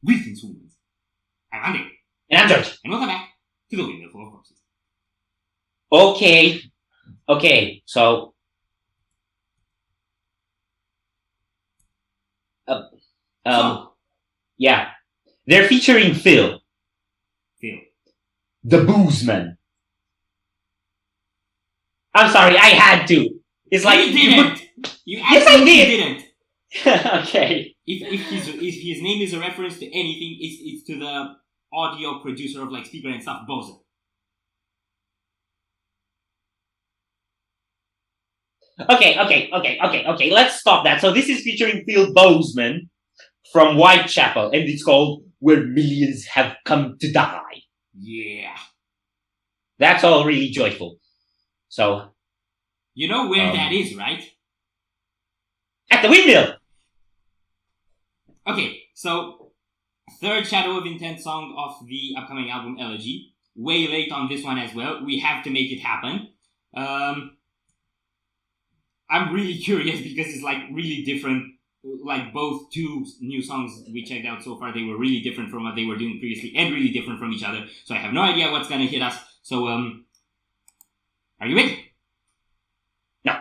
Greetings, humans. I'm Andy. And I'm George. And welcome back to the Windmill full of corpses. Okay, so... yeah. They're featuring Phil. The Bozeman. I'm sorry, I had to. It's like... You didn't! Yes, I did! Didn't. Okay. If his name is a reference to anything, it's to the audio producer of like speaker and stuff, Bozeman. Okay. Let's stop that. So this is featuring Phil Bozeman from Whitechapel, and it's called Where Millions Have Come to Die. Yeah. That's all really joyful. So... You know where that is, right? At the Windmill! Okay, so... third Shadow of Intent song of the upcoming album Elegy. Way late on this one as well. We have to make it happen. I'm really curious because it's like really different. Like both two new songs we checked out so far, they were really different from what they were doing previously and really different from each other. So I have no idea what's gonna hit us. So, are you ready? No.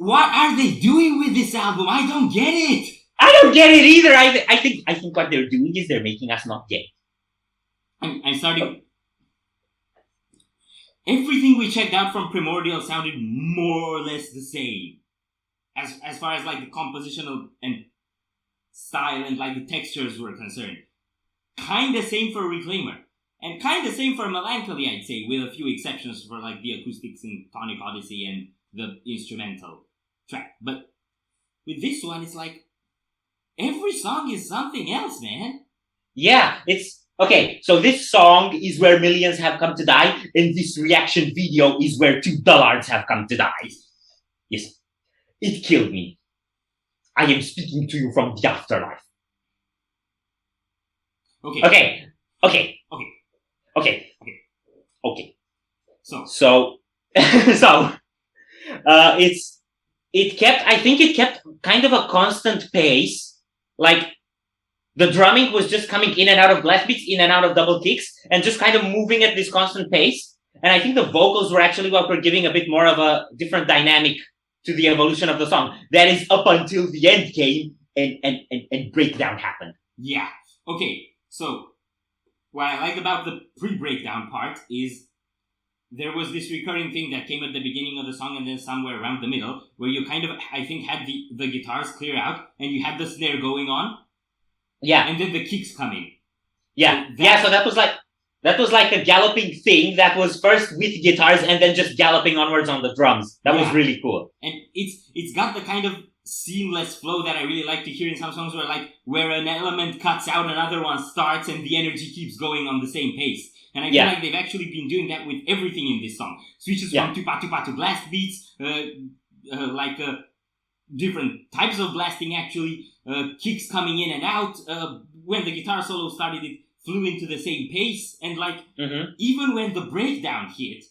what are they doing with this album? I don't get it. I don't get it either. I think what they're doing is they're making us not get it. I'm starting. Everything we checked out from Primordial sounded more or less the same, as far as like the compositional and style and like the textures were concerned. Kinda same for Reclaimer, and kinda same for Melancholy, I'd say, with a few exceptions for like the acoustics in Tonic Odyssey and the instrumental track. But with this one, it's like every song is something else, man. Yeah, it's okay. So this song is where millions have come to die, and this reaction video is where 2 dullards have come to die. Yes, it killed me. I am speaking to you from the afterlife. Okay. So it kept kind of a constant pace. Like the drumming was just coming in and out of blast beats, in and out of double kicks, and just kind of moving at this constant pace. And I think the vocals were actually what were giving a bit more of a different dynamic to the evolution of the song. That is up until the end came and breakdown happened. Yeah. Okay. So what I like about the pre-breakdown part is there was this recurring thing that came at the beginning of the song and then somewhere around the middle, where you kind of, I think, had the guitars clear out and you had the snare going on. Yeah. And then the kicks come in. Yeah. So that was like a galloping thing that was first with guitars and then just galloping onwards on the drums. That was really cool. And it's got the kind of seamless flow that I really like to hear in some songs where an element cuts out, another one starts, and the energy keeps going on the same pace. And I feel like they've actually been doing that with everything in this song. Switches from tupa to blast beats, different types of blasting actually, kicks coming in and out. When the guitar solo started, it flew into the same pace, and even when the breakdown hit,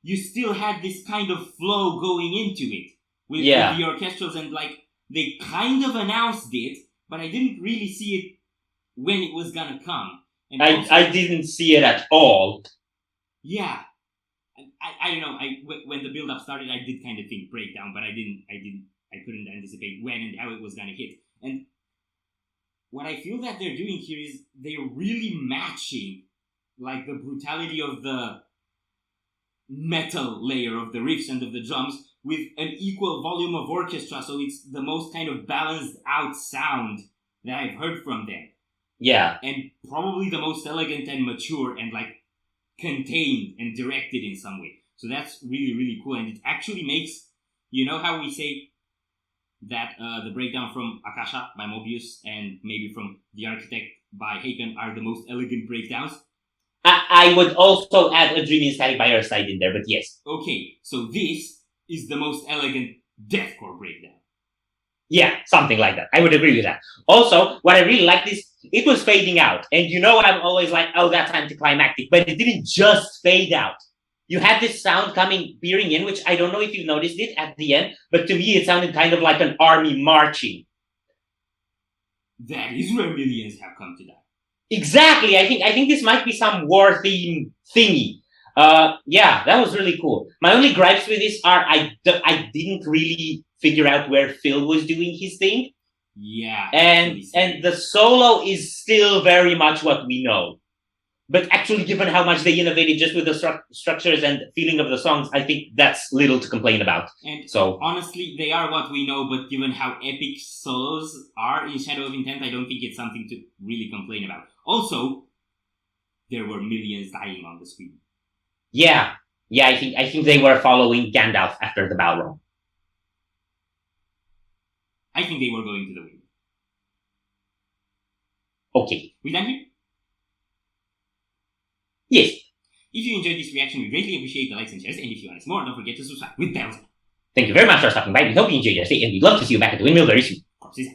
you still had this kind of flow going into it with the orchestrals, and like they kind of announced it, but I didn't really see it when it was gonna come. And I didn't see it at all. Yeah, I don't know. When the build up started, I did kind of think breakdown, but I couldn't anticipate when and how it was gonna hit. And what I feel that they're doing here is they're really matching like the brutality of the metal layer of the riffs and of the drums with an equal volume of orchestra, so it's the most kind of balanced out sound that I've heard from them. Yeah. And probably the most elegant and mature and like contained and directed in some way. So that's really, really cool. And it actually makes, you know how we say that the breakdown from Akasha by Mobius and maybe from The Architect by Haken are the most elegant breakdowns? I would also add A Dream in Static by Your Side in there, but yes. Okay, so this is the most elegant deathcore breakdown. Yeah, something like that. I would agree with that. Also, what I really liked is it was fading out. And you know I'm always like, oh, that's anticlimactic. But it didn't just fade out. You had this sound peering in, which I don't know if you noticed it at the end, but to me it sounded kind of like an army marching. That is where millions have come to die. Exactly. I think this might be some war theme thingy. Yeah, that was really cool. My only gripes with this are I didn't really figure out where Phil was doing his thing. Yeah. And the solo is still very much what we know. But actually, given how much they innovated just with the structures and feeling of the songs, I think that's little to complain about. And so honestly, they are what we know, but given how epic solos are in Shadow of Intent, I don't think it's something to really complain about. Also, there were millions dying on the screen. Yeah, I think they were following Gandalf after the Balrog. I think they were going to the win. Okay. We done here? Yes. If you enjoyed this reaction, we greatly appreciate the likes and shares, and if you want us more, don't forget to subscribe with bells. Thank you very much for stopping by. We hope you enjoyed your stay, and we'd love to see you back at the Windmill very soon. Corpses.